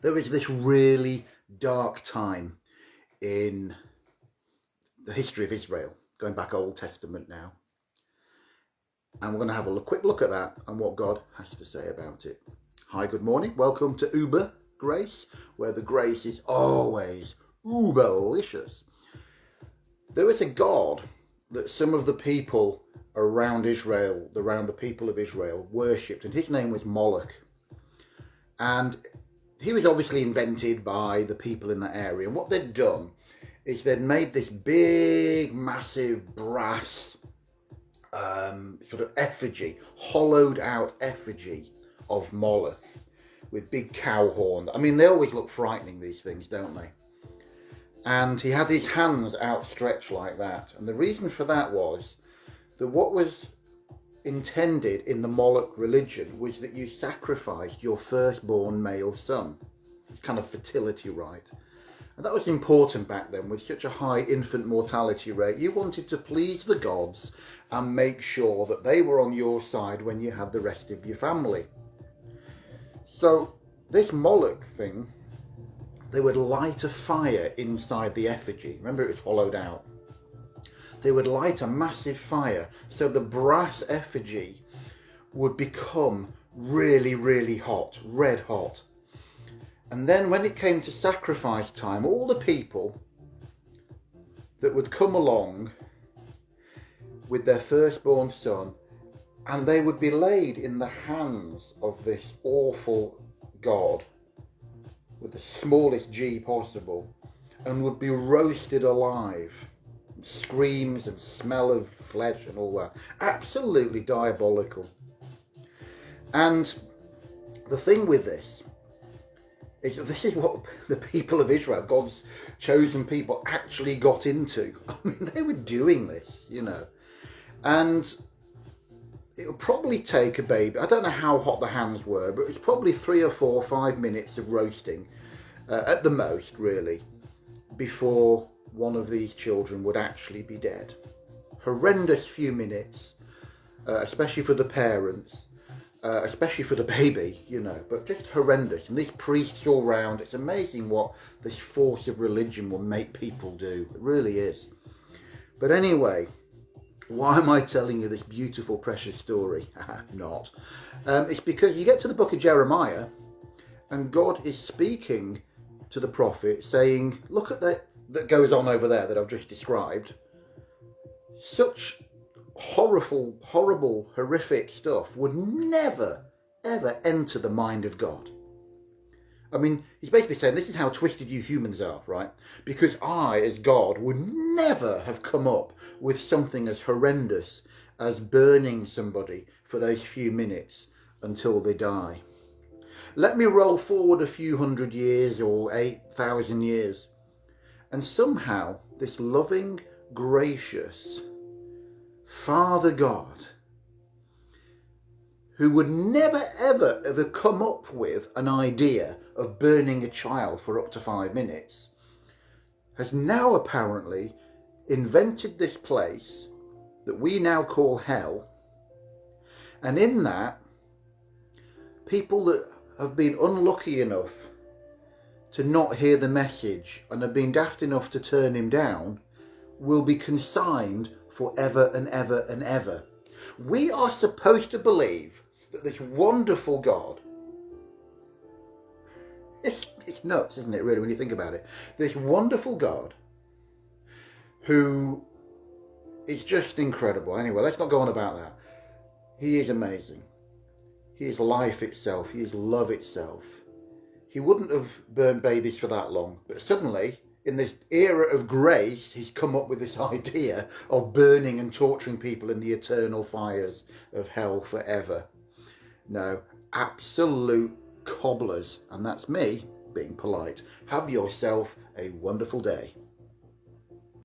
There was this really dark time in the history of Israel, going back Old Testament now. And we're going to have a quick look at that and what God has to say about it. Hi, good morning. Welcome to Uber Grace, where the grace is always uberlicious. There is a God that some of the people around Israel, around the people of Israel, worshipped, and his name was Moloch. And he was obviously invented by the people in that area. And what they'd done is they'd made this big, massive brass sort of effigy, hollowed out effigy of Moloch with big cow horns. I mean, they always look frightening, these things, don't they? And he had his hands outstretched like that. And the reason for that was that what was intended in the Moloch religion was that you sacrificed your firstborn male son. It's kind of fertility rite. And that was important back then with such a high infant mortality rate. You wanted to please the gods and make sure that they were on your side when you had the rest of your family. So this Moloch thing, they would light a fire inside the effigy. Remember, it was hollowed out. They would light a massive fire, so the brass effigy would become really, really hot, red hot. And then when it came to sacrifice time, all the people that would come along with their firstborn son, and they would be laid in the hands of this awful God with the smallest G possible, and would be roasted alive. Screams and smell of flesh and all that. Absolutely diabolical. And the thing with this is that this is what the people of Israel, God's chosen people, actually got into. I mean, they were doing this, you know. And it would probably take a baby, I don't know how hot the hands were, but it's probably 3 or 4 or 5 minutes of roasting, at the most, really, before one of these children would actually be dead. Horrendous few minutes, especially for the parents, especially for the baby, you know, but just horrendous. And these priests all round, it's amazing what this force of religion will make people do. It really is. But anyway, why am I telling you this beautiful, precious story? Not. It's because you get to the book of Jeremiah and God is speaking to the prophet saying, look at that goes on over there that I've just described. Such horrible, horrific stuff would never, ever enter the mind of God. I mean, he's basically saying this is how twisted you humans are, right? Because I, as God, would never have come up with something as horrendous as burning somebody for those few minutes until they die. Let me roll forward a few hundred years or 8,000 years. And somehow this loving, gracious Father God, who would never ever ever come up with an idea of burning a child for up to 5 minutes, has now apparently invented this place that we now call hell. And in that, people that have been unlucky enough to not hear the message and have been daft enough to turn him down will be consigned forever and ever and ever. We are supposed to believe that this wonderful God, it's nuts, isn't it, really, when you think about it? This wonderful God who is just incredible. Anyway, let's not go on about that. He is amazing. He is life itself. He is love itself. He wouldn't have burnt babies for that long, but suddenly, in this era of grace, he's come up with this idea of burning and torturing people in the eternal fires of hell forever. No, absolute cobblers, and that's me being polite. Have yourself a wonderful day.